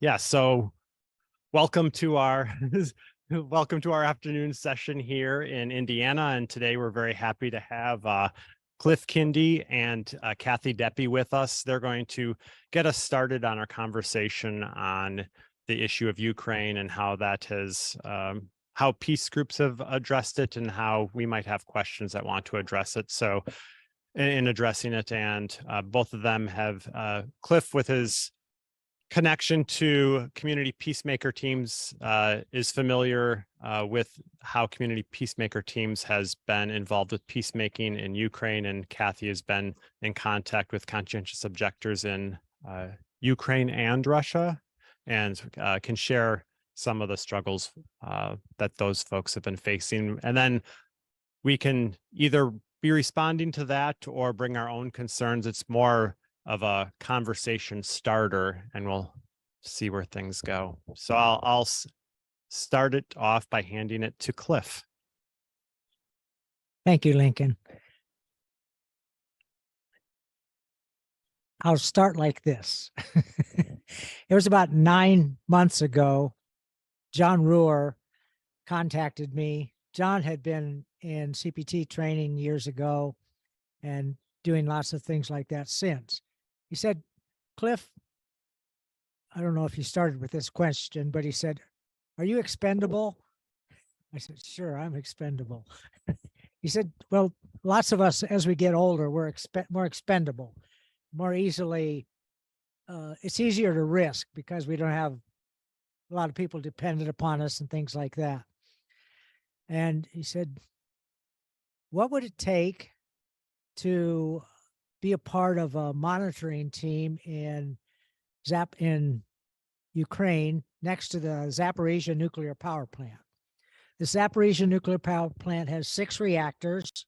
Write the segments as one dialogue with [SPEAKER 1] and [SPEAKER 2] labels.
[SPEAKER 1] Yeah, so welcome to our welcome to our afternoon session here in Indiana. And today we're very happy to have Cliff Kindy and Cathy Deppe with us. They're going to get us started on our conversation on the issue of Ukraine and how that has how peace groups have addressed it and how we might have questions that want to address it. So in addressing it, and both of them have Cliff with his connection to Community Peacemaker Teams is familiar with how Community Peacemaker Teams has been involved with peacemaking in Ukraine, and Cathy has been in contact with conscientious objectors in Ukraine and Russia, and can share some of the struggles that those folks have been facing. And then we can either be responding to that or bring our own concerns. It's more of a conversation starter, and we'll see where things go. So I'll start it off by handing it to Cliff.
[SPEAKER 2] Thank you, Lincoln. I'll start like this. It was about 9 months ago, John Ruhr contacted me. John had been in CPT training years ago and doing lots of things like that since. He said, Cliff, I don't know if he started with this question, but he said, are you expendable? I said, sure, I'm expendable. He said, well, lots of us, as we get older, we're more expendable, more easily. It's easier to risk because we don't have a lot of people dependent upon us and things like that. And he said, what would it take to be a part of a monitoring team in Ukraine next to the Zaporizhzhia Nuclear Power Plant? The Zaporizhzhia Nuclear Power Plant has 6 reactors,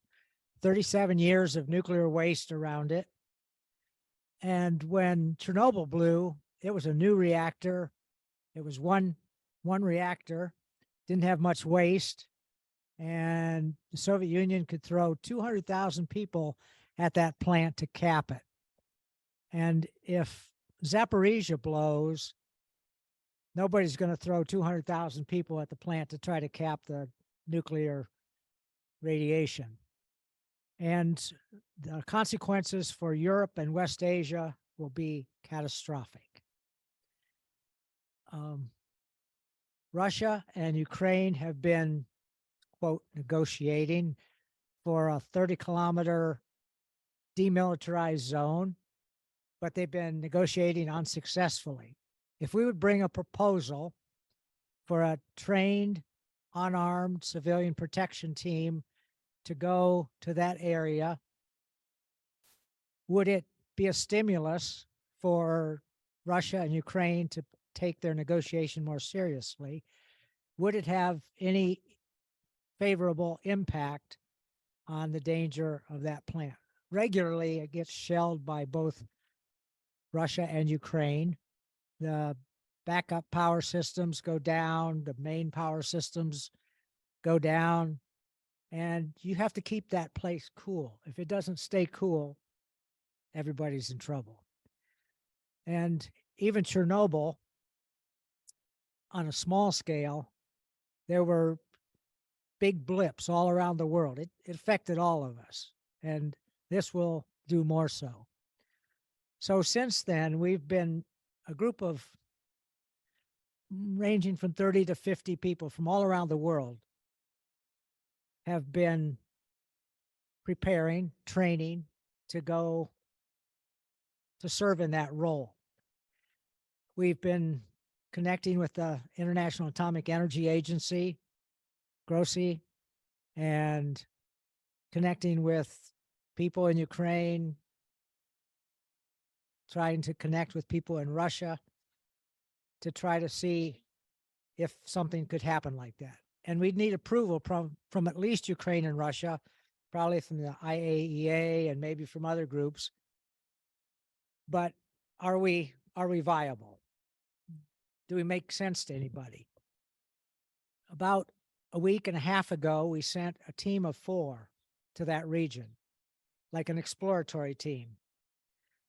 [SPEAKER 2] 37 years of nuclear waste around it. And when Chernobyl blew, it was a new reactor. It was one reactor, didn't have much waste. And the Soviet Union could throw 200,000 people at that plant to cap it. And if Zaporizhzhia blows, nobody's going to throw 200,000 people at the plant to try to cap the nuclear radiation. And the consequences for Europe and West Asia will be catastrophic. Russia and Ukraine have been, quote, negotiating for a 30-kilometer demilitarized zone, but they've been negotiating unsuccessfully. If we would bring a proposal for a trained, unarmed civilian protection team to go to that area, would it be a stimulus for Russia and Ukraine to take their negotiation more seriously? Would it have any favorable impact on the danger of that plant? Regularly, it gets shelled by both Russia and Ukraine. The backup power systems go down, the main power systems go down, and you have to keep that place cool. If it doesn't stay cool, everybody's in trouble. And even Chernobyl, on a small scale, there were big blips all around the world. It affected all of us, and this will do more so. So since then, we've been a group of ranging from 30 to 50 people from all around the world have been preparing, training to go to serve in that role. We've been connecting with the International Atomic Energy Agency, Grossi, and connecting with people in Ukraine, trying to connect with people in Russia to try to see if something could happen like that. And we'd need approval from at least Ukraine and Russia, probably from the IAEA and maybe from other groups. But are we viable? Do we make sense to anybody? About a week and a half ago, we sent a team of 4 to that region, like an exploratory team.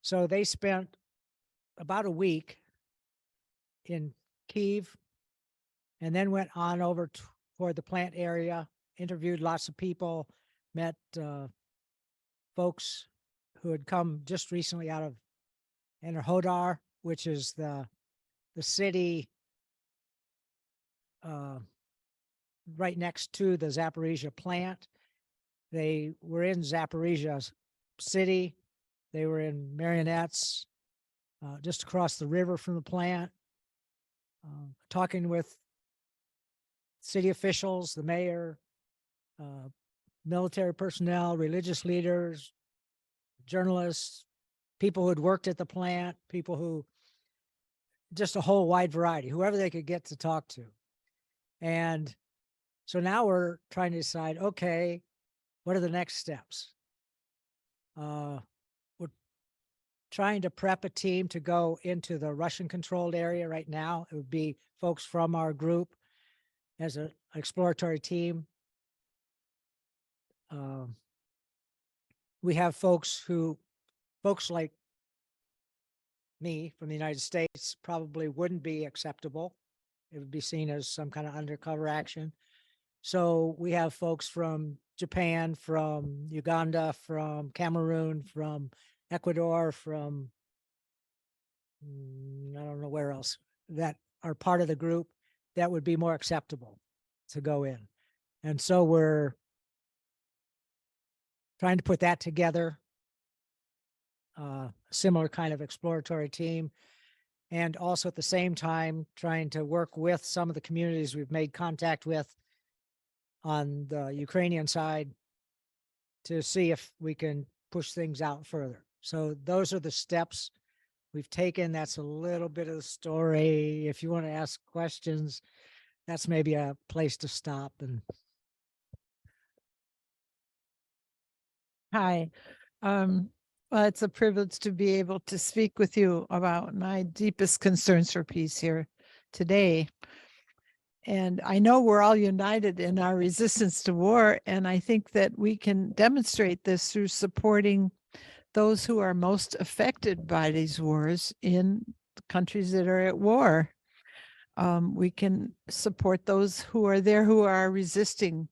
[SPEAKER 2] So they spent about a week in Kyiv, and then went on over toward the plant area, interviewed lots of people, met folks who had come just recently out of Enerhodar, which is the city right next to the Zaporizhzhia plant. They were in Zaporizhzhia city. They were in marionettes just across the river from the plant, talking with city officials, the mayor, military personnel, religious leaders, journalists, people who had worked at the plant, people who, just a whole wide variety, whoever they could get to talk to. And so now we're trying to decide, okay, what are the next steps? We're trying to prep a team to go into the Russian controlled area right now. It would be folks from our group as an exploratory team. We have folks like me from the United States probably wouldn't be acceptable. It would be seen as some kind of undercover action. So we have folks from Japan, from Uganda, from Cameroon, from Ecuador, from I don't know where else, that are part of the group that would be more acceptable to go in. And so we're trying to put that together, similar kind of exploratory team, and also at the same time trying to work with some of the communities we've made contact with on the Ukrainian side to see if we can push things out further. So those are the steps we've taken. That's a little bit of the story. If you want to ask questions, that's maybe a place to stop. And
[SPEAKER 3] Hi. Well, it's a privilege to be able to speak with you about my deepest concerns for peace here today. And I know we're all united in our resistance to war, and I think that we can demonstrate this through supporting those who are most affected by these wars in the countries that are at war. We can support those who are there, who are resisting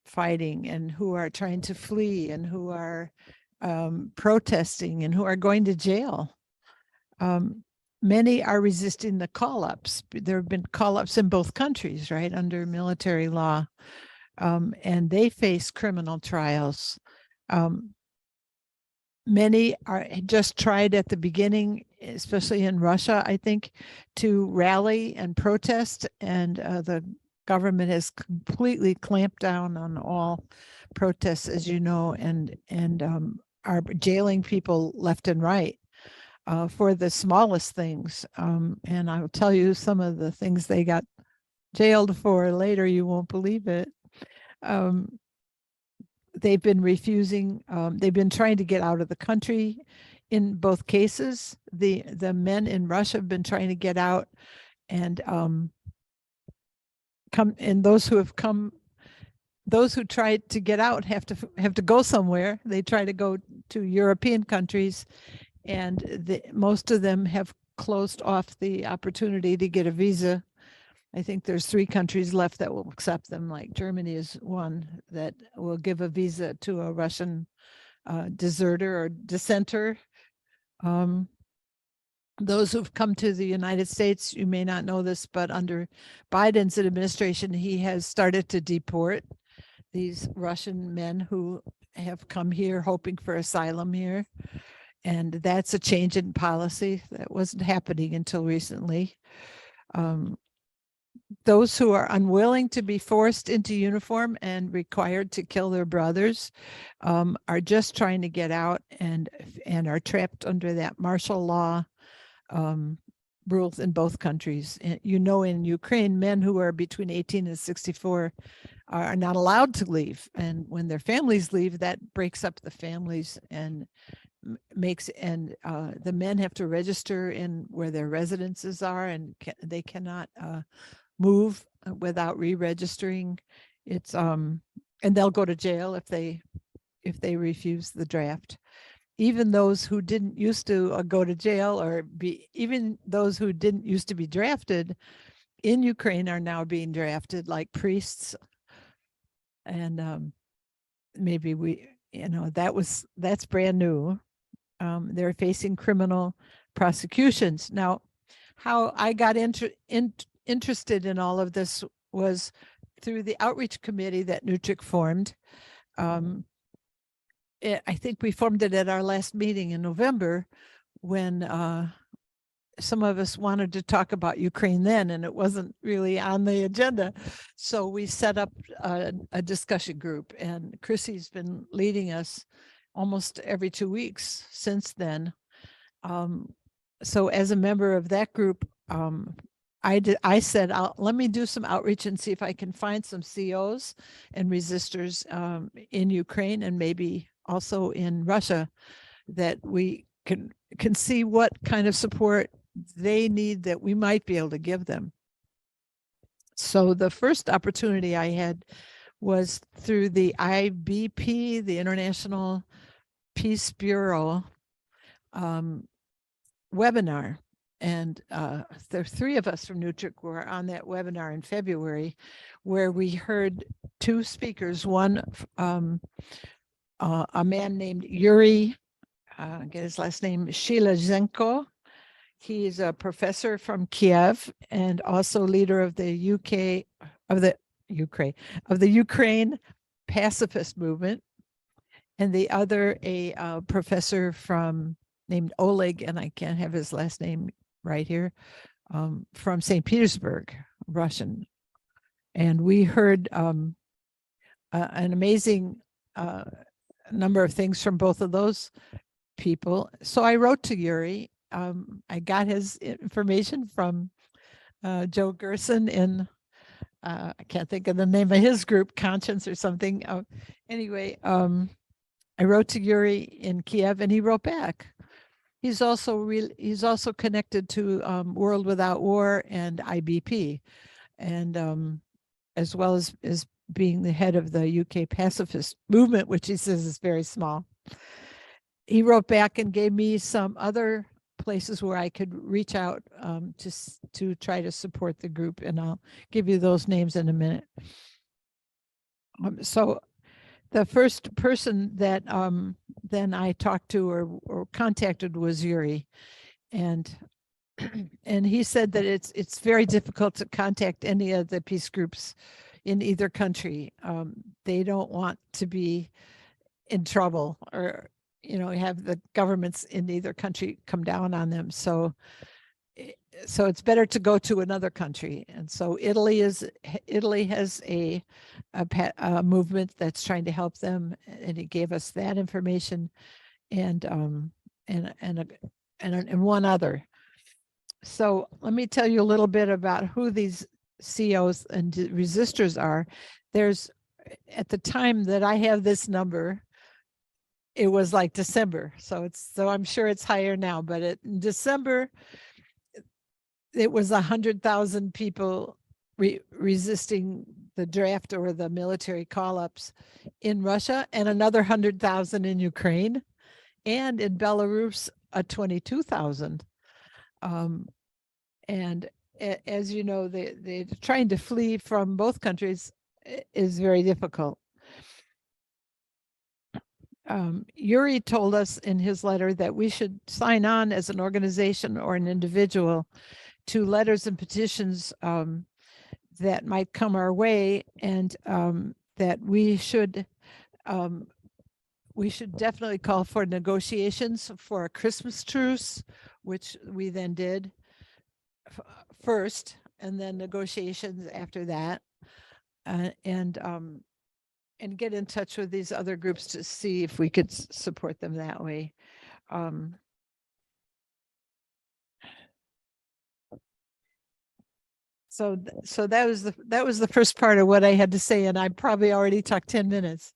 [SPEAKER 3] fighting, and who are trying to flee, and who are protesting, and who are going to jail. Many are resisting the call-ups. There have been call-ups in both countries, right, under military law, and they face criminal trials. Many are just tried at the beginning, especially in Russia, I think, to rally and protest, and the government has completely clamped down on all protests, as you know, and are jailing people left and right for the smallest things. And I'll tell you some of the things they got jailed for later. You won't believe it. They've been refusing, they've been trying to get out of the country in both cases. The men in Russia have been trying to get out, and those who tried to get out have to go somewhere. They try to go to European countries, and most of them have closed off the opportunity to get a visa. I think there's 3 countries left that will accept them, like Germany is one that will give a visa to a Russian deserter or dissenter. Those who've come to the United States, you may not know this, but under Biden's administration, he has started to deport these Russian men who have come here hoping for asylum here. And that's a change in policy that wasn't happening until recently. Those who are unwilling to be forced into uniform and required to kill their brothers are just trying to get out and are trapped under that martial law rules in both countries. And, you know, in Ukraine, men who are between 18 and 64 are not allowed to leave. And when their families leave, that breaks up the families and makes, and the men have to register in where their residences are, and they cannot move without re-registering. It's and they'll go to jail if they refuse the draft. even those who didn't used to go to jail or even those who didn't used to be drafted in Ukraine are now being drafted, like priests. And maybe that's brand new. They're facing criminal prosecutions. Now, how I got interested in all of this was through the outreach committee that NWTRC formed. I think we formed it at our last meeting in November, when some of us wanted to talk about Ukraine then, and it wasn't really on the agenda. So we set up a discussion group, and Chrissy's been leading us almost every 2 weeks since then. So as a member of that group, I said, let me do some outreach and see if I can find some COs and resistors in Ukraine and maybe also in Russia, that we can see what kind of support they need that we might be able to give them. So the first opportunity I had was through the IBP, the International Peace Bureau webinar. And there are 3 of us from NWTRC were on that webinar in February, where we heard 2 speakers. One, a man named Yuri, get his last name, Shilazhenko. He's a professor from Kiev and also leader of the Ukraine pacifist movement. And the other, a professor named Oleg, and I can't have his last name right here, from St. Petersburg, Russian. And we heard an amazing number of things from both of those people. So I wrote to Yuri. I got his information from Joe Gerson in, I can't think of the name of his group, Conscience or something. Anyway, I wrote to Yuri in Kiev, and he wrote back. He's also connected to World Without War and IBP, and as well as being the head of the UK pacifist movement, which he says is very small. He wrote back and gave me some other places where I could reach out to try to support the group, and I'll give you those names in a minute. So the first person that then I talked to or contacted was Yuri, and he said that it's very difficult to contact any of the peace groups in either country. They don't want to be in trouble or have the governments in either country come down on them. So it's better to go to another country. And so Italy has a movement that's trying to help them, and he gave us that information, and one other. So let me tell you a little bit about who these COs and resistors are. There's, at the time that I have this number, it was like December. So I'm sure it's higher now, but in December, it was 100,000 people resisting the draft or the military call-ups in Russia, and another 100,000 in Ukraine, and in Belarus, 22,000. And as you know, they're trying to flee from both countries is very difficult. Yuri told us in his letter that we should sign on as an organization or an individual to letters and petitions that might come our way, and that we should definitely call for negotiations for a Christmas truce, which we then did first, and then negotiations after that, and get in touch with these other groups to see if we could support them that way. So that was the first part of what I had to say, and I probably already talked 10 minutes,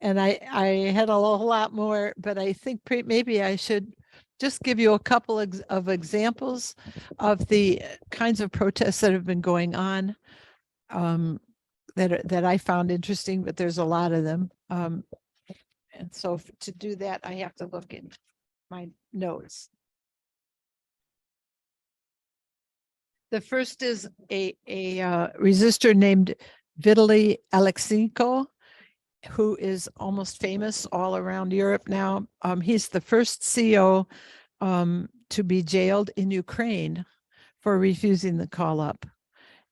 [SPEAKER 3] and I had a whole lot more, but I think maybe I should just give you a couple of examples of the kinds of protests that have been going on that I found interesting, but there's a lot of them. And so to do that, I have to look in my notes. The first is a resistor named Vitaly Alexenko, who is almost famous all around Europe now. He's the first CO to be jailed in Ukraine for refusing the call up.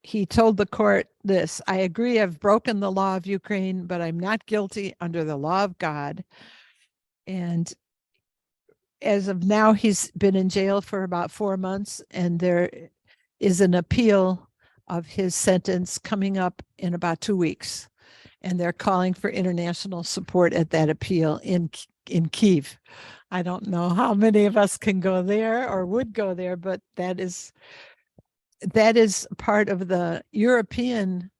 [SPEAKER 3] He told the court this: "I agree I've broken the law of Ukraine, but I'm not guilty under the law of God." And as of now, he's been in jail for about 4 months, and there is an appeal of his sentence coming up in about 2 weeks. And they're calling for international support at that appeal in Kyiv. I don't know how many of us can go there or would go there, but that is part of the European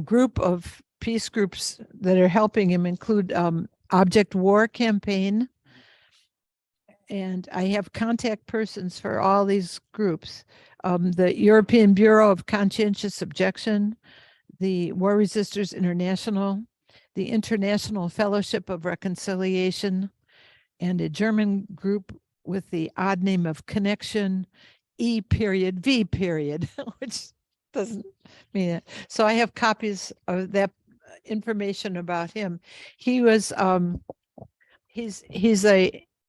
[SPEAKER 3] group of peace groups that are helping him, include Object War Campaign. And I have contact persons for all these groups. The European Bureau of Conscientious Objection, the War Resisters International, the International Fellowship of Reconciliation, and a German group with the odd name of Connection E.V. which doesn't mean it. So I have copies of that information about him. He was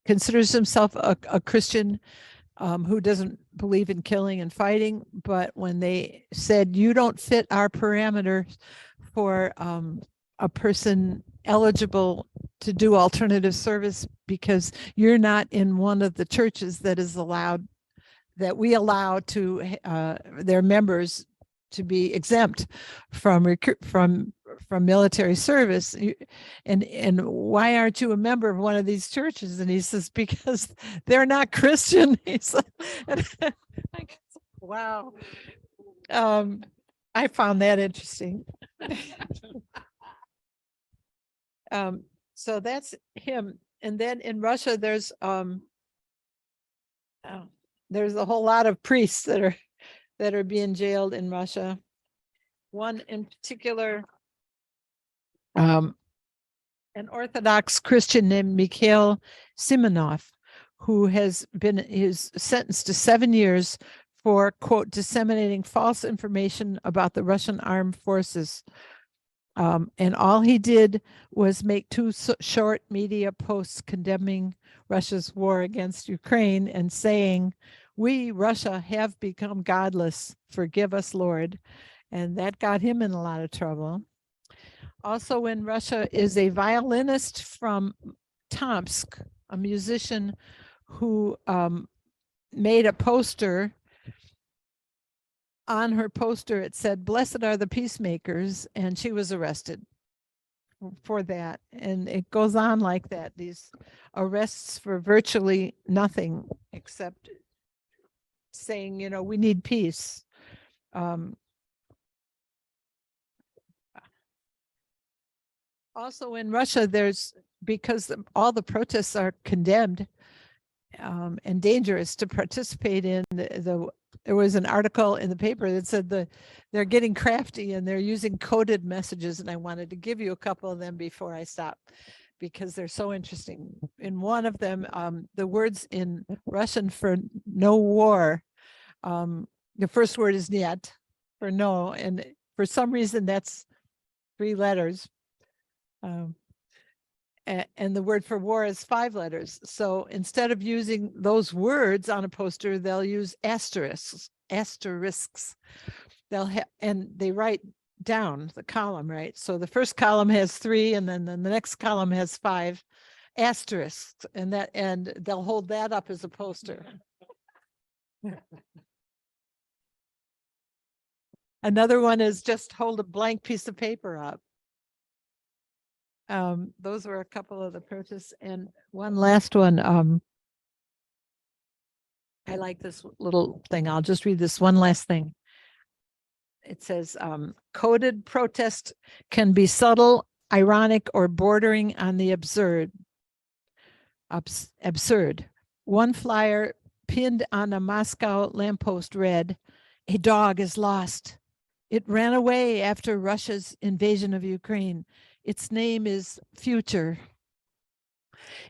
[SPEAKER 3] considers himself a Christian who doesn't believe in killing and fighting, but when they said, "You don't fit our parameters for a person eligible to do alternative service because you're not in one of the churches that we allow to their members to be exempt from military service, and why aren't you a member of one of these churches?" And he says, "Because they're not Christian." He's like, wow. I found that interesting. So that's him. And then in Russia, there's a whole lot of priests that are being jailed in Russia. One in particular, an Orthodox Christian named Mikhail Simonov, who is sentenced to 7 years for, quote, disseminating false information about the Russian armed forces. And all he did was make 2 short media posts condemning Russia's war against Ukraine and saying, "We, Russia, have become godless. Forgive us, Lord." And that got him in a lot of trouble. Also in Russia is a violinist from Tomsk, a musician who made a poster. On her poster, it said, "Blessed are the peacemakers," and she was arrested for that. And it goes on like that, these arrests for virtually nothing except saying, we need peace. Also in Russia, because all the protests are condemned and dangerous to participate in, there was an article in the paper that said they're getting crafty and they're using coded messages, and I wanted to give you a couple of them before I stop because they're so interesting. In one of them, the words in Russian for no war, the first word is "niet" for no, and for some reason that's 3 letters. And the word for war is 5 letters. So instead of using those words on a poster, they'll use asterisks. And they write down the column, right? So the first column has 3, and then the next column has 5 asterisks, and they'll hold that up as a poster. Another one is just hold a blank piece of paper up. Those were a couple of the protests, and one last one. I like this little thing. I'll just read this one last thing. It says, coded protest can be subtle, ironic, or bordering on the absurd. One flyer pinned on a Moscow lamppost read, "A dog is lost. It ran away after Russia's invasion of Ukraine. Its name is future.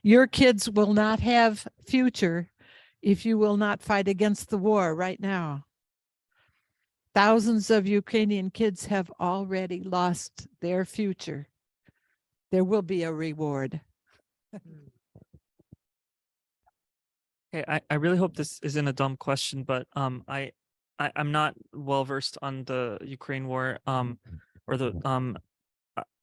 [SPEAKER 3] Your kids will not have future if you will not fight against the war right now. Thousands of Ukrainian kids have already lost their future. There will be a reward.
[SPEAKER 4] Okay, I really hope this isn't a dumb question, but I'm not well versed on the Ukraine war or the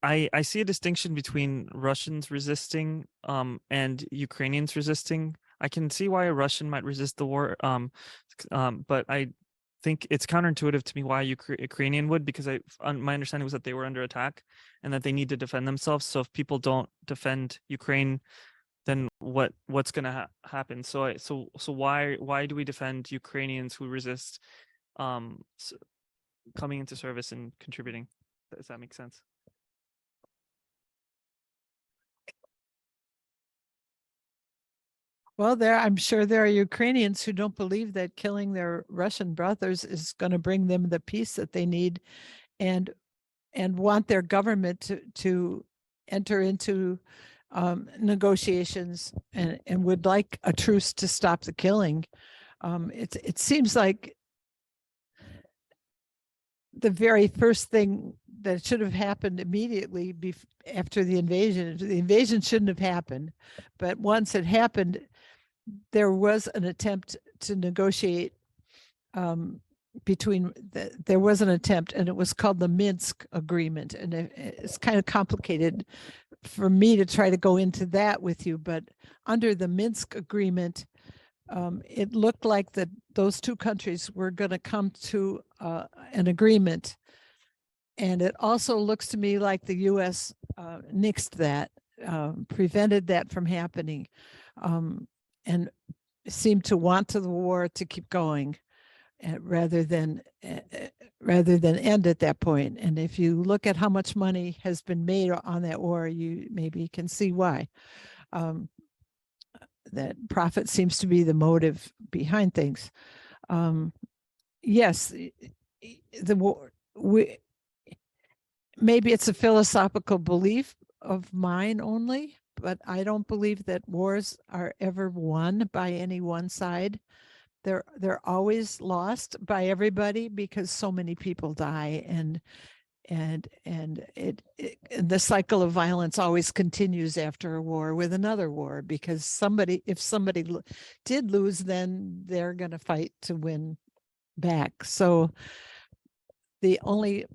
[SPEAKER 4] I see a distinction between Russians resisting and Ukrainians resisting. I can see why a Russian might resist the war, but I think it's counterintuitive to me why Ukrainian would, because my understanding was that they were under attack and that they need to defend themselves. So if people don't defend Ukraine, then what's going to happen? So why do we defend Ukrainians who resist coming into service and contributing? Does that make sense?
[SPEAKER 3] Well, I'm sure there are Ukrainians who don't believe that killing their Russian brothers is going to bring them the peace that they need, and want their government to enter into negotiations and would like a truce to stop the killing. It seems like the very first thing that should have happened immediately after the invasion shouldn't have happened, but once it happened, there was an attempt to negotiate there was an attempt, and it was called the Minsk Agreement, and it's kind of complicated for me to try to go into that with you, but under the Minsk Agreement, it looked like those two countries were going to come to an agreement, and it also looks to me like the U.S. nixed that, prevented that from happening, and seemed to want the war to keep going, rather than end at that point. And if you look at how much money has been made on that war, you maybe can see why. That profit seems to be the motive behind things. Yes, the war. Maybe it's a philosophical belief of mine only, but I don't believe that wars are ever won by any one side. They're always lost by everybody because so many people die, and the cycle of violence always continues after a war with another war, because if somebody did lose, then they're going to fight to win back. So the only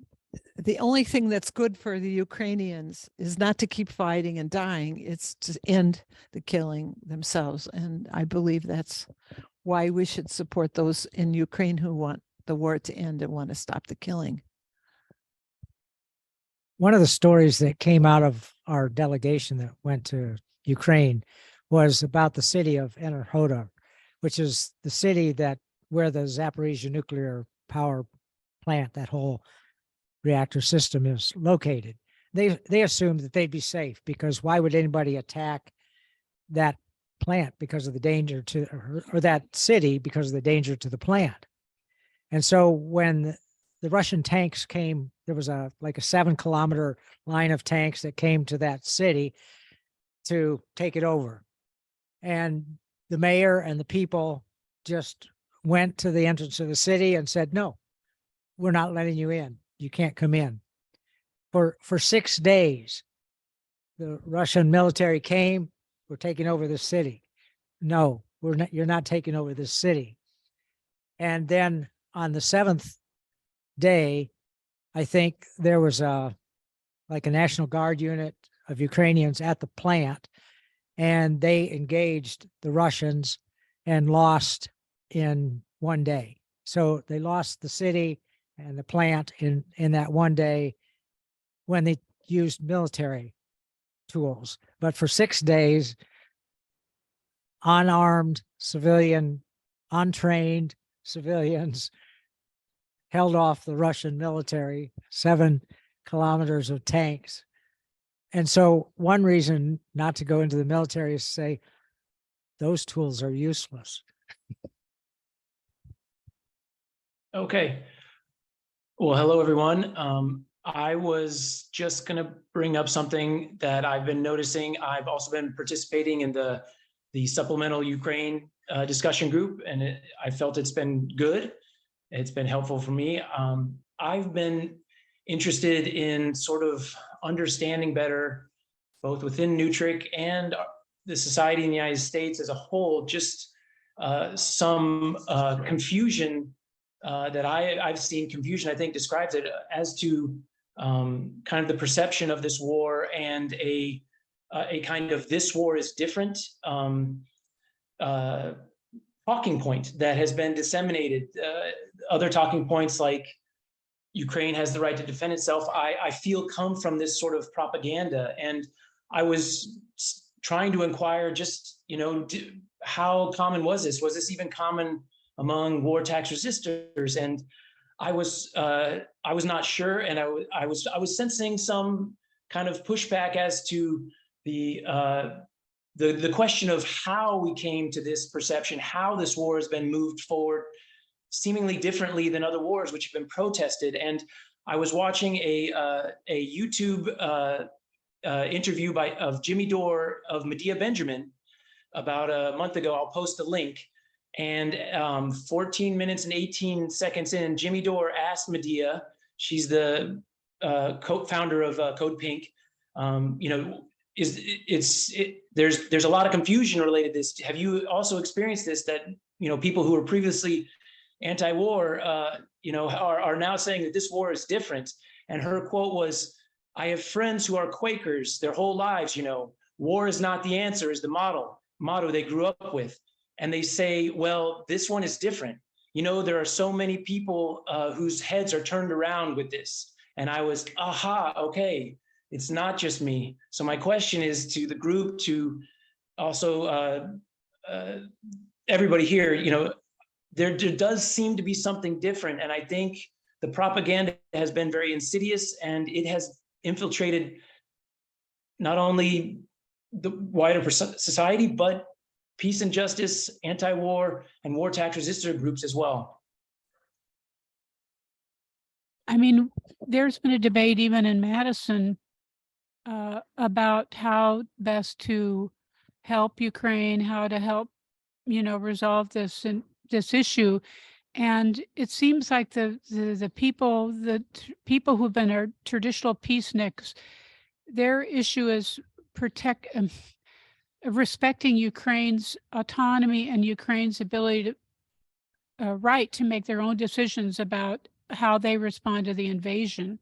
[SPEAKER 3] thing that's good for the Ukrainians is not to keep fighting and dying, it's to end the killing themselves. And I believe that's why we should support those in Ukraine who want the war to end and want to stop the killing.
[SPEAKER 2] One of the stories that came out of our delegation that went to Ukraine was about the city of Afterward, which is the city where the Zaporizhzhia Nuclear Power Plant, that whole reactor system, is located. They assumed that they'd be safe, because why would anybody attack that plant because of the danger to, or that city because of the danger to the plant? And so when the Russian tanks came, there was like a 7-kilometer line of tanks that came to that city to take it over. And the mayor and the people just went to the entrance of the city and said, no, we're not letting you in. You can't come in. For 6 days, the Russian military came, we're taking over the city. No, you're not taking over this city. And then on the 7th day, I think there was like a National Guard unit of Ukrainians at the plant, and they engaged the Russians and lost in 1 day. So they lost the city and the plant in that 1 day when they used military tools. But for 6 days, unarmed civilian, untrained civilians held off the Russian military, 7 kilometers of tanks. And so one reason not to go into the military is to say, those tools are useless.
[SPEAKER 5] Okay. Well, hello, everyone. I was just going to bring up something that I've been noticing. I've also been participating in the supplemental Ukraine discussion group, and I felt it's been good. It's been helpful for me. I've been interested in sort of understanding better, both within NWTRC and the society in the United States as a whole, just some confusion that I've seen. Confusion, I think, describes it as to kind of the perception of this war and a kind of this war is different talking point that has been disseminated. Other talking points like Ukraine has the right to defend itself, I feel come from this sort of propaganda. And I was trying to inquire just, how common was this? Was this even common among war tax resistors? And I was not sure, and I was sensing some kind of pushback as to the question of how we came to this perception, how this war has been moved forward seemingly differently than other wars which have been protested. And I was watching a YouTube interview of Jimmy Dore of Medea Benjamin about a month ago. I'll post a link. And 14 minutes and 18 seconds in, Jimmy Dore asked Medea, she's the co-founder of Code Pink, there's a lot of confusion related to this. Have you also experienced this, that people who were previously anti-war are now saying that this war is different? And her quote was, "I have friends who are Quakers their whole lives, war is not the answer is the motto they grew up with. And they say, well, this one is different. There are so many people whose heads are turned around with this." And I was, aha, okay, it's not just me. So my question is to the group, to also everybody here, there does seem to be something different. And I think the propaganda has been very insidious, and it has infiltrated not only the wider society, but peace and justice, anti-war, and war tax resistor groups as well.
[SPEAKER 6] I mean, there's been a debate even in Madison about how best to help Ukraine, how to help, resolve this issue. And it seems like the people who've been our traditional peaceniks, their issue is respecting Ukraine's autonomy and Ukraine's ability to right to make their own decisions about how they respond to the invasion.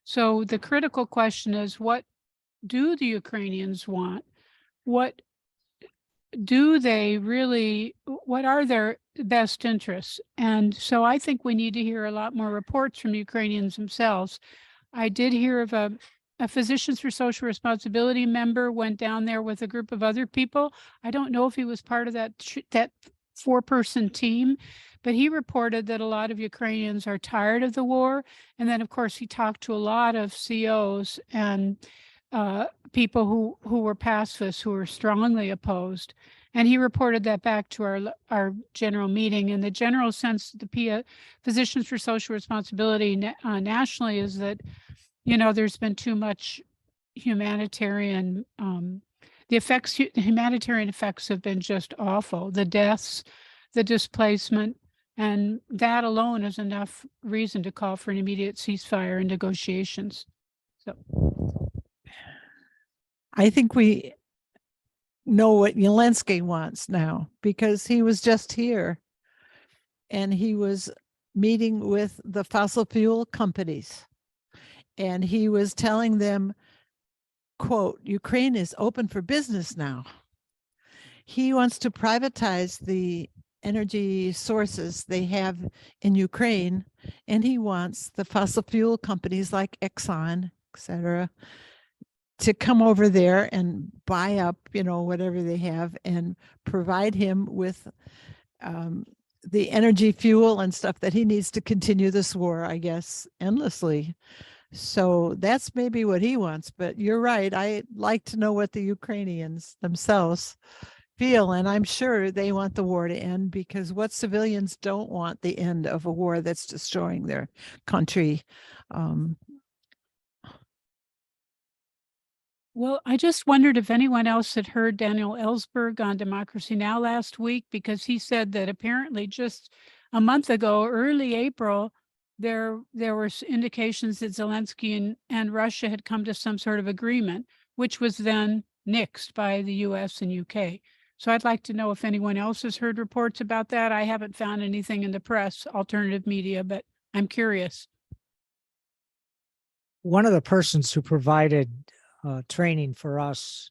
[SPEAKER 6] So the critical question is, what do the Ukrainians want? What are their best interests? And so I think we need to hear a lot more reports from Ukrainians themselves. I did hear of a Physicians for Social Responsibility member went down there with a group of other people. I don't know if he was part of that 4-person team, but he reported that a lot of Ukrainians are tired of the war. And then, of course, he talked to a lot of COs and people who were pacifists, who were strongly opposed. And he reported that back to our general meeting. And the general sense, the Physicians for Social Responsibility nationally, is that there's been too much humanitarian, the humanitarian effects have been just awful. The deaths, the displacement, and that alone is enough reason to call for an immediate ceasefire and negotiations. So
[SPEAKER 3] I think we know what Zelensky wants now, because he was just here and he was meeting with the fossil fuel companies. And he was telling them, quote, Ukraine is open for business now. He wants to privatize the energy sources they have in Ukraine, and he wants the fossil fuel companies like Exxon, et cetera, to come over there and buy up, whatever they have and provide him with the energy, fuel, and stuff that he needs to continue this war, I guess, endlessly. So that's maybe what he wants, but you're right. I'd like to know what the Ukrainians themselves feel, and I'm sure they want the war to end, because what civilians don't want the end of a war that's destroying their country.
[SPEAKER 6] Well, I just wondered if anyone else had heard Daniel Ellsberg on Democracy Now! Last week, because he said that apparently just a month ago, early April, there were indications that Zelensky and Russia had come to some sort of agreement, which was then nixed by the US and UK. So I'd like to know if anyone else has heard reports about that. I haven't found anything in the press, alternative media, but I'm curious.
[SPEAKER 2] One of the persons who provided training for us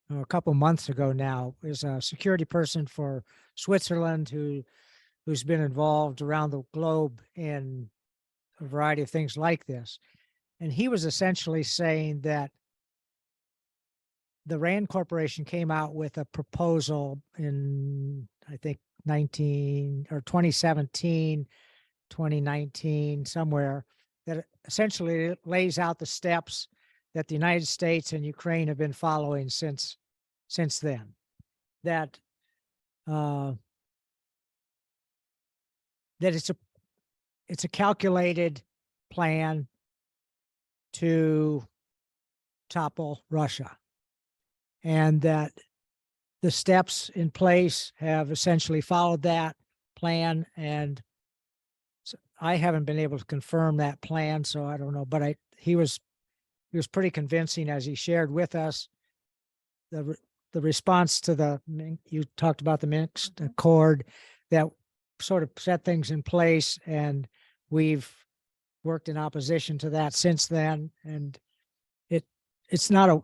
[SPEAKER 2] a couple months ago now is a security person for Switzerland who's been involved around the globe in a variety of things like this. And he was essentially saying that the RAND Corporation came out with a proposal in, I think, 2017, 2019, somewhere, that essentially lays out the steps that the United States and Ukraine have been following since then. That it's a calculated plan to topple Russia, and that the steps in place have essentially followed that plan. And so I haven't been able to confirm that plan, so I don't know, but he was pretty convincing as he shared with us the response to you talked about the Minsk Accord that sort of set things in place, and we've worked in opposition to that since then. And it's not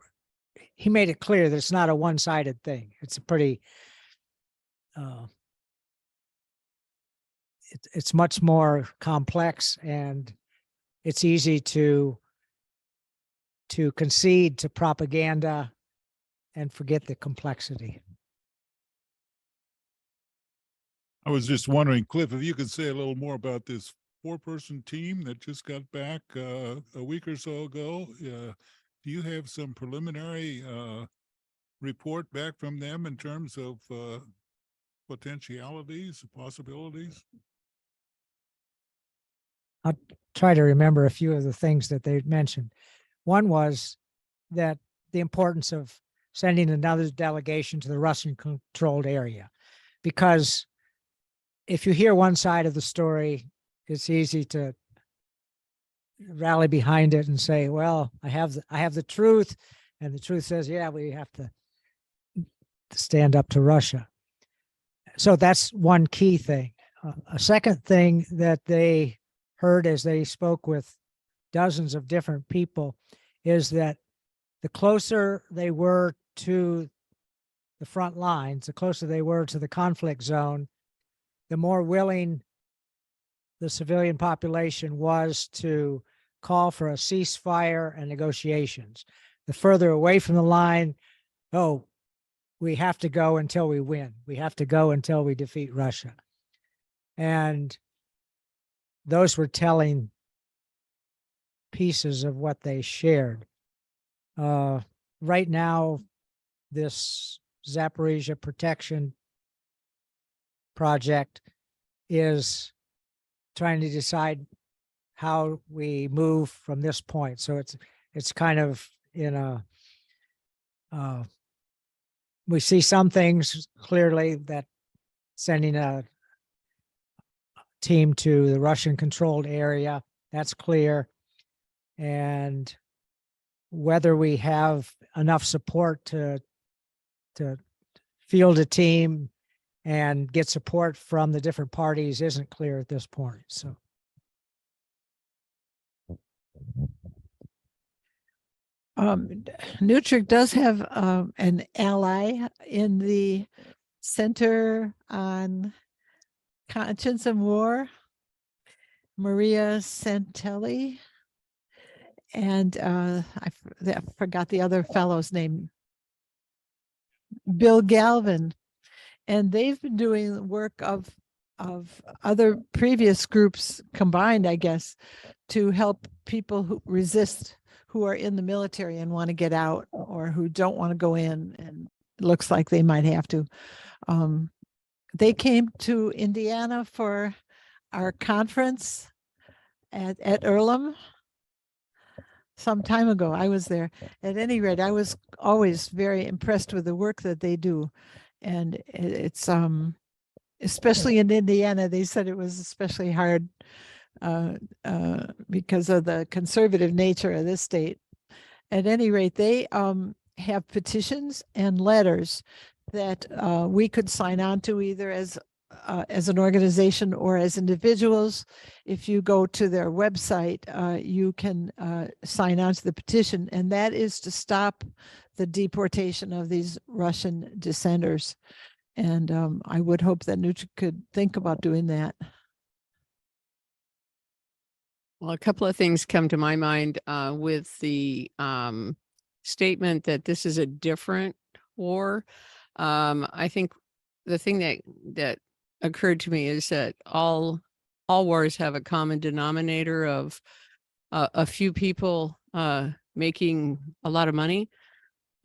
[SPEAKER 2] he made it clear that it's not a one-sided thing. It's a pretty it's much more complex, and it's easy to concede to propaganda and forget the complexity.
[SPEAKER 7] I was just wondering, Cliff, if you could say a little more about this 4-person team that just got back a week or so ago. Do you have some preliminary report back from them in terms of potentialities, possibilities?
[SPEAKER 2] I'll try to remember a few of the things that they mentioned. One was that the importance of sending another delegation to the Russian-controlled area, because if you hear one side of the story, it's easy to rally behind it and say, "Well, I have the truth," and the truth says, "Yeah, we have to stand up to Russia." So that's one key thing. A second thing that they heard as they spoke with dozens of different people is that the closer they were to the front lines, the closer they were to the conflict zone, the more willing the civilian population was to call for a ceasefire and negotiations. The further away from the line, oh, we have to go until we win. We have to go until we defeat Russia. And those were telling pieces of what they shared. Right now, this Zaporizhzhia protection project is trying to decide how we move from this point. So it's kind of in a we see some things clearly, that sending a team to the Russian controlled area, that's clear. And whether we have enough support to field a team and get support from the different parties isn't clear at this point. So
[SPEAKER 3] NWTRC does have an ally in the Center on Conscience and War, Maria Santelli, and I forgot the other fellow's name, Bill Galvin, and they've been doing work of other previous groups combined, I guess, to help people who resist, who are in the military and want to get out, or who don't want to go in and it looks like they might have to. They came to Indiana for our conference at Earlham. some time ago. I was there. At any rate, I was always very impressed with the work that they do. And it's especially in Indiana, they said it was especially hard because of the conservative nature of this state. At any rate, they have petitions and letters that we could sign on to either as an organization or as individuals. If you go to their website, you can sign on to the petition, and that is to stop the deportation of these Russian dissenters. And I would hope that NWTRC could think about doing that.
[SPEAKER 8] Well, a couple of things come to my mind with the statement that this is a different war. I think the thing that occurred to me is that all wars have a common denominator of a few people making a lot of money.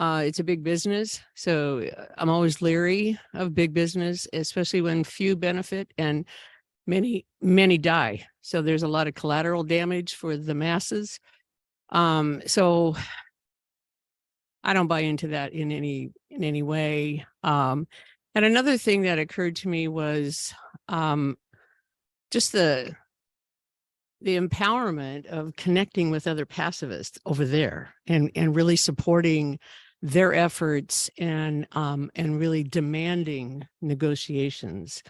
[SPEAKER 8] It's a big business, so I'm always leery of big business, especially when few benefit and many die. So there's a lot of collateral damage for the masses. So I don't buy into that in any way. And another thing that occurred to me was just the empowerment of connecting with other pacifists over there and really supporting their efforts and really demanding negotiations.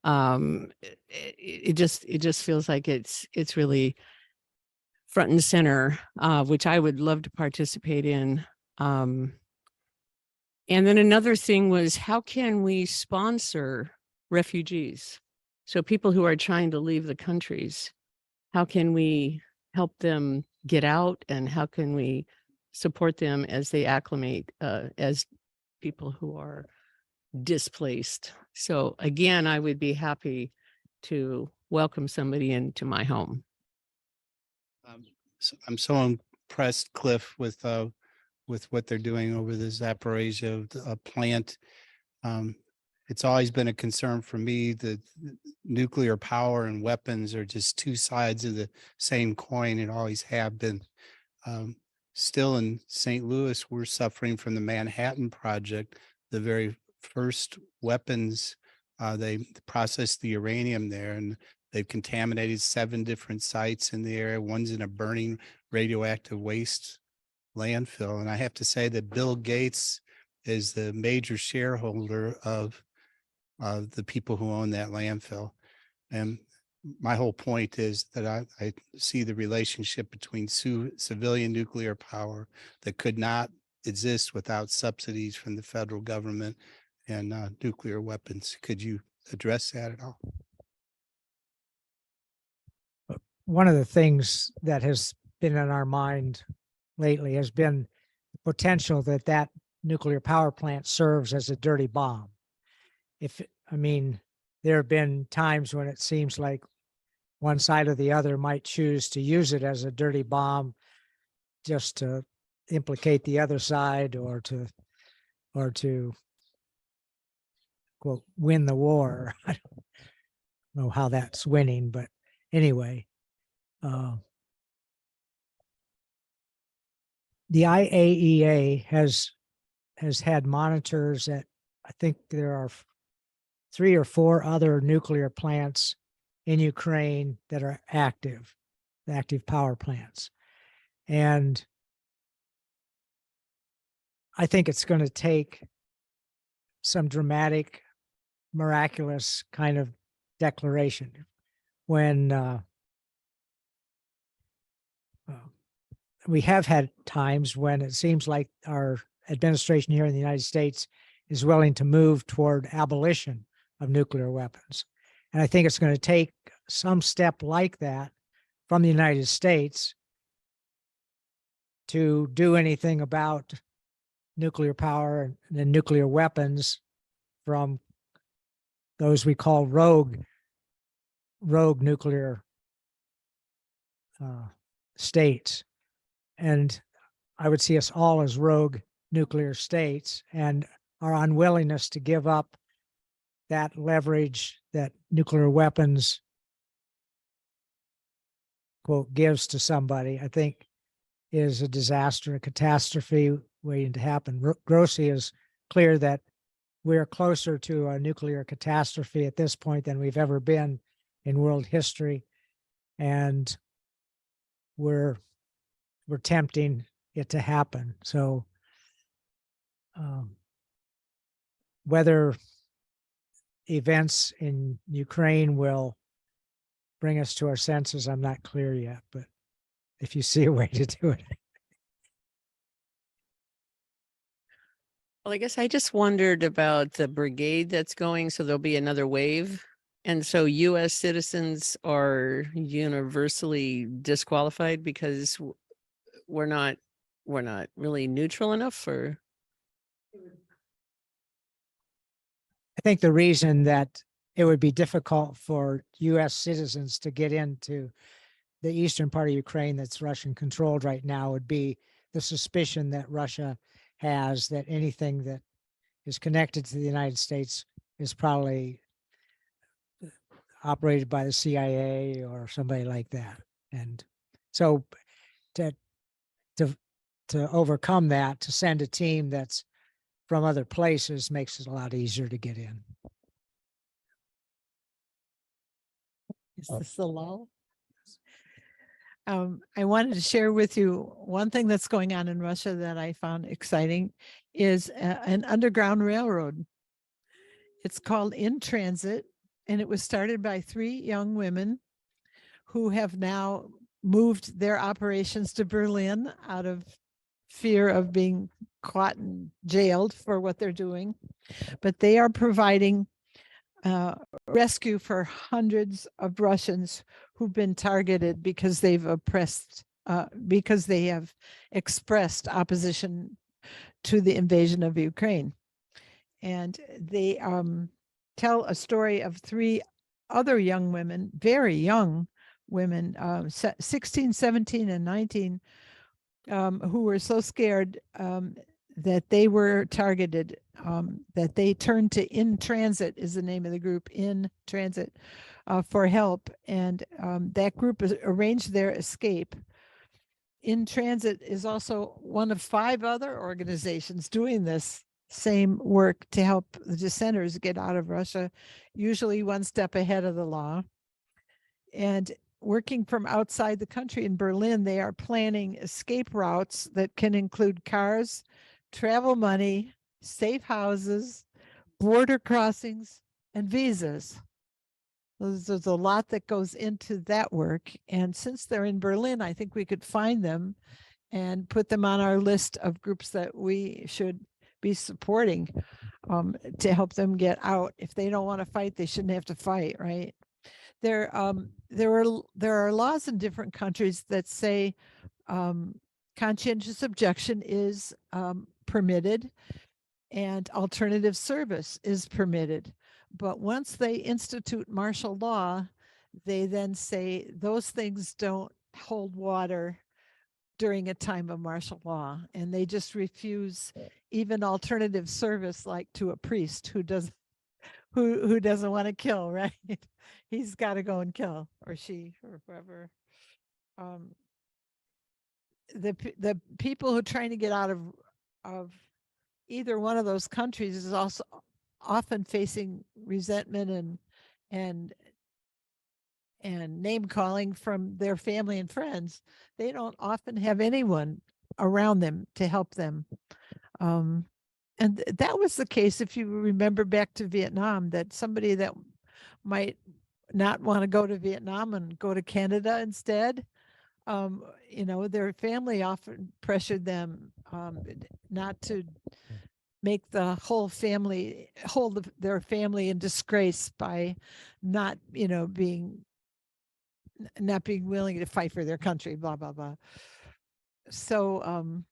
[SPEAKER 8] It just feels like it's really front and center, which I would love to participate in. And then another thing was, how can we sponsor refugees? So people who are trying to leave the countries, how can we help them get out, and how can we support them as they acclimate as people who are displaced? So again, I would be happy to welcome somebody into my home.
[SPEAKER 9] I'm so impressed, Cliff, with what they're doing over the Zaporizhzhia plant. It's always been a concern for me that nuclear power and weapons are just two sides of the same coin, and always have been. Still in St. Louis, we're suffering from the Manhattan Project. The very first weapons, they processed the uranium there, and they've contaminated 7 different sites in the area. One's in a burning radioactive waste landfill. And I have to say that Bill Gates is the major shareholder of the people who own that landfill. And my whole point is that I see the relationship between civilian nuclear power that could not exist without subsidies from the federal government and nuclear weapons. Could you address that at all?
[SPEAKER 2] One of the things that has been in our mind lately has been the potential that that nuclear power plant serves as a dirty bomb. There have been times when it seems like one side or the other might choose to use it as a dirty bomb just to implicate the other side, or to quote, win the war. I don't know how that's winning, but anyway, the IAEA has had monitors at, I think there are 3 or 4 other nuclear plants in Ukraine that are active power plants. And I think it's going to take some dramatic, miraculous kind of declaration when we have had times when it seems like our administration here in the United States is willing to move toward abolition of nuclear weapons. And I think it's going to take some step like that from the United States to do anything about nuclear power and nuclear weapons from those we call rogue nuclear states. And I would see us all as rogue nuclear states, and our unwillingness to give up that leverage that nuclear weapons, quote, gives to somebody, I think is a disaster, a catastrophe waiting to happen. Grossi is clear that we're closer to a nuclear catastrophe at this point than we've ever been in world history. And we're tempting it to happen. So whether events in Ukraine will bring us to our senses, I'm not clear yet, but if you see a way to do it.
[SPEAKER 8] Well, I guess I just wondered about the brigade that's going, so there'll be another wave. And so US citizens are universally disqualified because we're not really neutral enough for.
[SPEAKER 2] I think the reason that it would be difficult for US citizens to get into the eastern part of Ukraine that's Russian controlled right now would be the suspicion that Russia has that anything that is connected to the United States is probably operated by the CIA or somebody like that. And so to overcome that, to send a team that's from other places makes it a lot easier to get in.
[SPEAKER 3] Is this the lull? I wanted to share with you one thing that's going on in Russia that I found exciting is an underground railroad. It's called In Transit, and it was started by 3 young women who have now moved their operations to Berlin out of fear of being caught and jailed for what they're doing. But they are providing rescue for hundreds of Russians who've been targeted because they've because they have expressed opposition to the invasion of Ukraine. And they tell a story of 3 other young women, very young women, 16, 17, and 19, who were so scared that they were targeted, that they turned to In Transit is the name of the group, In Transit, for help. And that group arranged their escape. In Transit is also one of 5 other organizations doing this same work to help the dissenters get out of Russia, usually one step ahead of the law. And working from outside the country in Berlin, they are planning escape routes that can include cars, travel money, safe houses, border crossings, and visas. There's a lot that goes into that work. And since they're in Berlin, I think we could find them and put them on our list of groups that we should be supporting to help them get out. If they don't want to fight, they shouldn't have to fight, right? There are laws in different countries that say conscientious objection is permitted and alternative service is permitted. But once they institute martial law, they then say those things don't hold water during a time of martial law, and they just refuse even alternative service, like to a priest who doesn't want to kill, right? He's got to go and kill, or she, or whoever. The people who are trying to get out of either one of those countries is also often facing resentment and name calling from their family and friends. They don't often have anyone around them to help them. And that was the case, if you remember back to Vietnam, that somebody that might not want to go to Vietnam and go to Canada instead, their family often pressured them not to make the whole family, hold their family in disgrace by not being willing to fight for their country, blah, blah, blah. So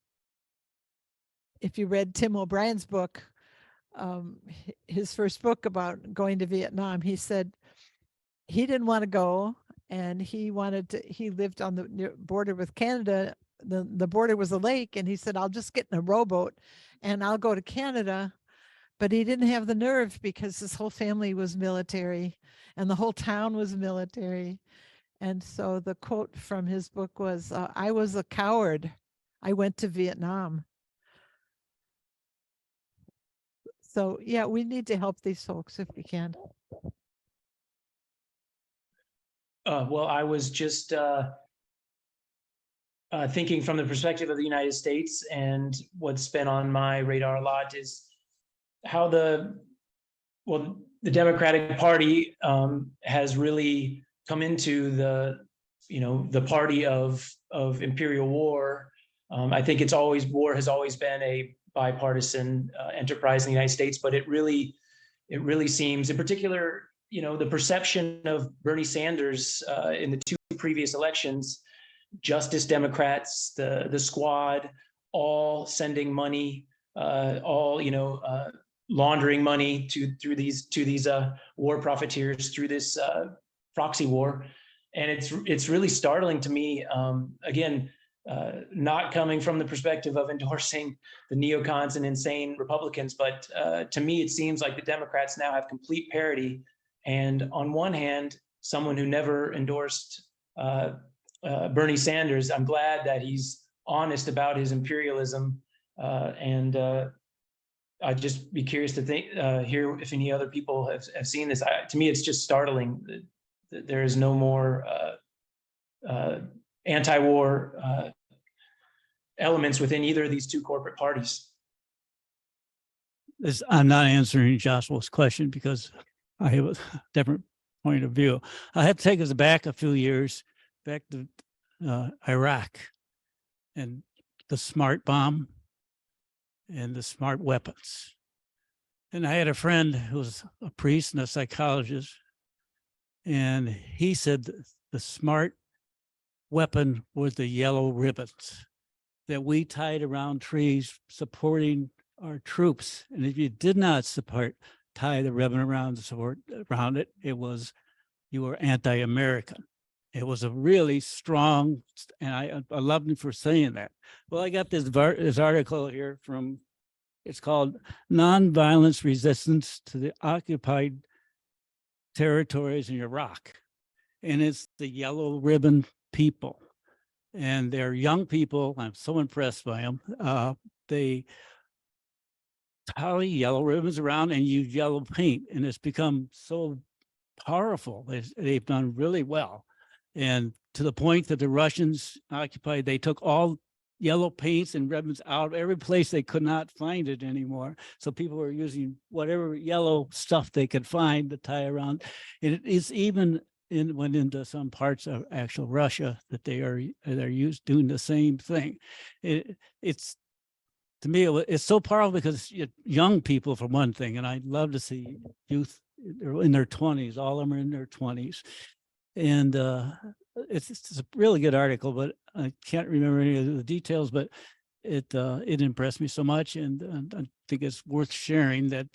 [SPEAKER 3] if you read Tim O'Brien's book, his first book about going to Vietnam, he said he didn't want to go, and he lived on the border with Canada. The border was a lake, and he said, I'll just get in a rowboat and I'll go to Canada. But he didn't have the nerve because his whole family was military and the whole town was military. And so the quote from his book was, I was a coward I went to Vietnam. So yeah, we need to help these folks if we can.
[SPEAKER 5] Well, I was just thinking from the perspective of the United States, and what's been on my radar a lot is how the Democratic Party has really come into the party of imperial war. I think war has always been a bipartisan enterprise in the United States, but it really seems, in particular, the perception of Bernie Sanders in the two previous elections, Justice Democrats, the Squad, all sending money, all laundering money to these war profiteers through this proxy war, and it's really startling to me. Again, not coming from the perspective of endorsing the neocons and insane Republicans, but to me it seems like the Democrats now have complete parity. And on one hand, someone who never endorsed Bernie Sanders, I'm glad that he's honest about his imperialism, and I'd just be curious to hear if any other people have seen this. To me, it's just startling that there is no more anti-war elements within either of these two corporate parties.
[SPEAKER 10] I'm not answering Joshua's question because I have a different point of view. I have to take us back a few years, back to Iraq and the smart bomb and the smart weapons. And I had a friend who was a priest and a psychologist, and he said the smart weapon was the yellow ribbons that we tied around trees supporting our troops. And if you did not tie the ribbon around it, you were anti-American. It was a really strong, and I loved him for saying that. Well, I got this article here it's called Nonviolence Resistance to the Occupied Territories in Iraq. And it's the yellow ribbon people. And they're young people. I'm so impressed by them. They tie yellow ribbons around and use yellow paint. And it's become so powerful. They've done really well. And to the point that the Russians occupied, they took all yellow paints and ribbons out every place they could not find it anymore. So people were using whatever yellow stuff they could find to tie around. And it's even went into some parts of actual Russia that they're doing the same thing. It's to me, it's so powerful because young people, for one thing, and I'd love to see youth in their 20s, all of them are in their 20s. And it's a really good article, but I can't remember any of the details, but it impressed me so much. And I think it's worth sharing that.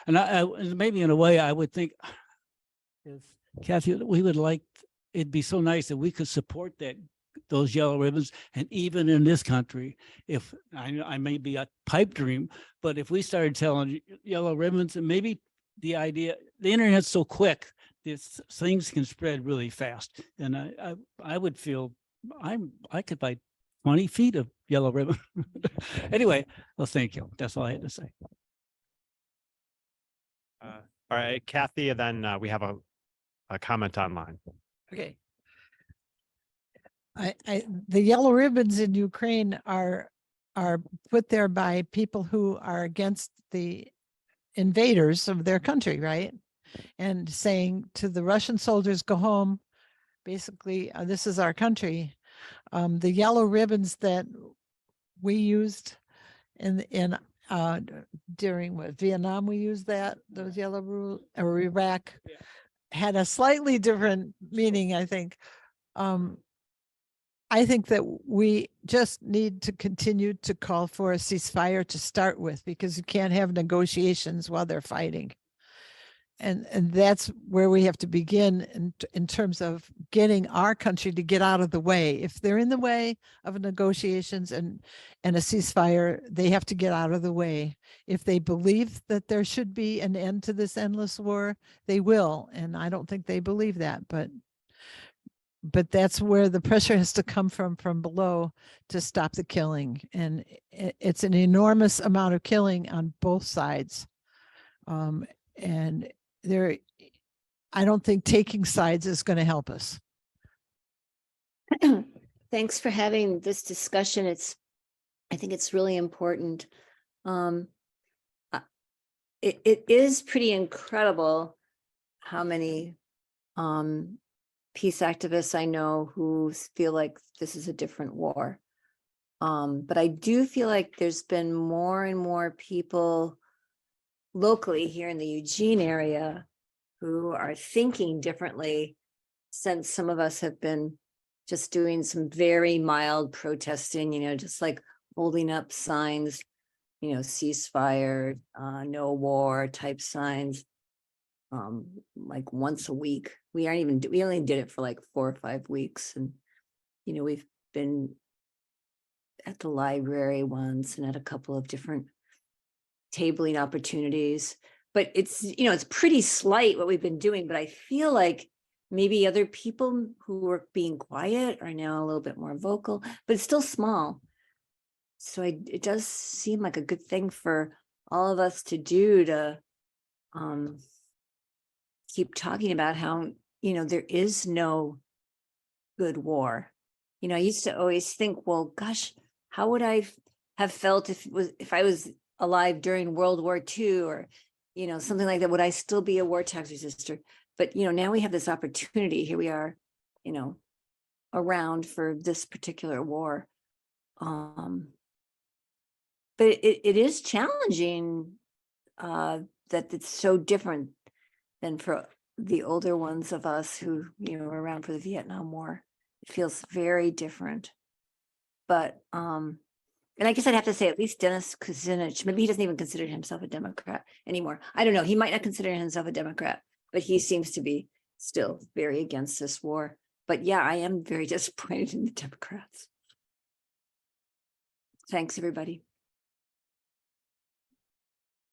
[SPEAKER 10] And maybe in a way I would think, if Cathy, we would like, it'd be so nice that we could support those yellow ribbons. And even in this country, if I may be a pipe dream, but if we started telling yellow ribbons, and maybe the internet's so quick, things can spread really fast. And I would feel I could buy 20 feet of yellow ribbon. Anyway, well, thank you. That's all I had to say.
[SPEAKER 1] All right, Cathy, and then we have a comment online.
[SPEAKER 3] Okay. The yellow ribbons in Ukraine are put there by people who are against the invaders of their country, right? And saying to the Russian soldiers, go home. Basically, this is our country. The yellow ribbons that we used during Vietnam, we used those yellow or Iraq had a slightly different meaning, I think. I think that we just need to continue to call for a ceasefire to start with, because you can't have negotiations while they're fighting. And that's where we have to begin in terms of getting our country to get out of the way. If they're in the way of negotiations and a ceasefire, they have to get out of the way. If they believe that there should be an end to this endless war, they will. And I don't think they believe that, but but that's where the pressure has to come from below to stop the killing. And it's an enormous amount of killing on both sides. And I don't think taking sides is going to help us.
[SPEAKER 11] Thanks for having this discussion. I think it's really important. It is pretty incredible how many peace activists I know who feel like this is a different war. But I do feel like there's been more and more people locally here in the Eugene area who are thinking differently, since some of us have been just doing some very mild protesting, just like holding up signs, ceasefire, no war type signs, like once a week. We only did it for like 4 or 5 weeks. And, we've been at the library once and at a couple of different tabling opportunities, but it's, it's pretty slight what we've been doing. But I feel like maybe other people who were being quiet are now a little bit more vocal, but it's still small. So it does seem like a good thing for all of us to do, to keep talking about how, there is no good war. I used to always think, well, gosh, how would I have felt if I was alive during World War II or, something like that? Would I still be a war tax resistor? But, now we have this opportunity. Here we are, around for this particular war. But it is challenging that it's so different than for the older ones of us who, were around for the Vietnam War. It feels very different. But, and I guess I'd have to say at least Dennis Kucinich, maybe he doesn't even consider himself a Democrat anymore. I don't know. He might not consider himself a Democrat, but he seems to be still very against this war. But yeah, I am very disappointed in the Democrats. Thanks, everybody.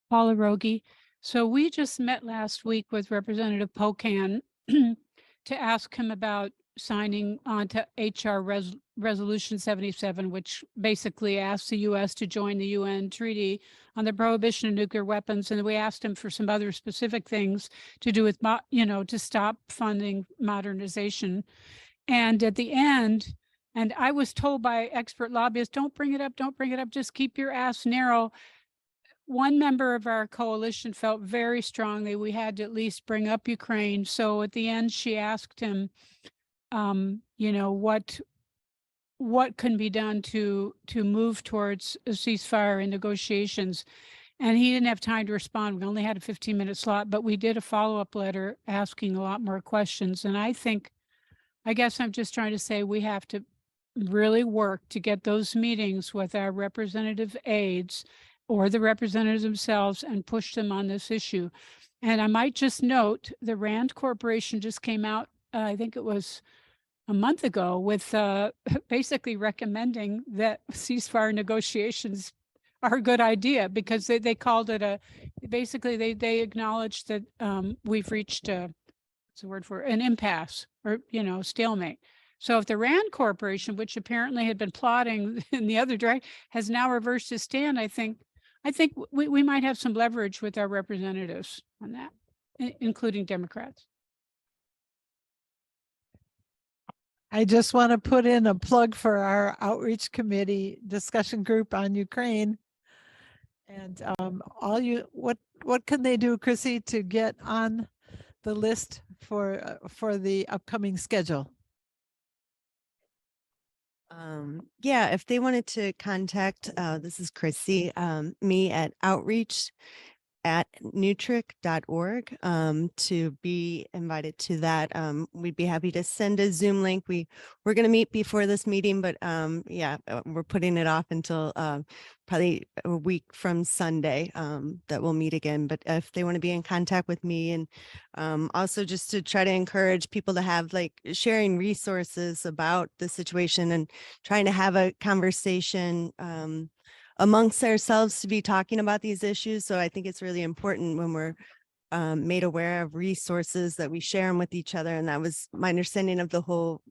[SPEAKER 6] Paula Rogi. So we just met last week with Representative Pocan to ask him about signing on to HR Resolution 77, which basically asks the U.S. to join the UN Treaty on the Prohibition of Nuclear Weapons. And we asked him for some other specific things to do with, to stop funding modernization. And at the end, and I was told by expert lobbyists, don't bring it up, just keep your ass narrow. One member of our coalition felt very strongly we had to at least bring up Ukraine. So at the end, she asked him, what can be done to move towards a ceasefire and negotiations. And he didn't have time to respond. We only had a 15-minute slot, but we did a follow-up letter asking a lot more questions. And I guess I'm just trying to say we have to really work to get those meetings with our representative aides or the representatives themselves and push them on this issue. And I might just note the RAND Corporation just came out, I think it was a month ago, with basically recommending that ceasefire negotiations are a good idea, because they called it they acknowledged that we've reached what's the word for it? An impasse, or, stalemate. So if the RAND Corporation, which apparently had been plotting in the other direction, has now reversed its stand, I think we might have some leverage with our representatives on that, including Democrats.
[SPEAKER 3] I just want to put in a plug for our outreach committee discussion group on Ukraine. And what can they do, Chrissy, to get on the list for the upcoming schedule?
[SPEAKER 12] Yeah, if they wanted to contact, this is Chrissy, me at outreach@NWTRCC.org to be invited to that. We'd be happy to send a Zoom link. We're going to meet before this meeting, but yeah, we're putting it off until probably a week from Sunday that we'll meet again. But if they want to be in contact with me, and also just to try to encourage people to have sharing resources about the situation and trying to have a conversation amongst ourselves to be talking about these issues. So I think it's really important when we're made aware of resources that we share them with each other. And that was my understanding of the whole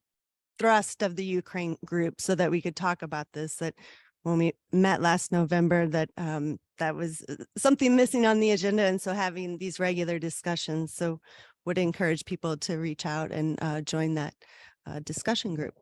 [SPEAKER 12] thrust of the Ukraine group, so that we could talk about this, that when we met last November, that that was something missing on the agenda. And so having these regular discussions, so would encourage people to reach out and join that discussion group.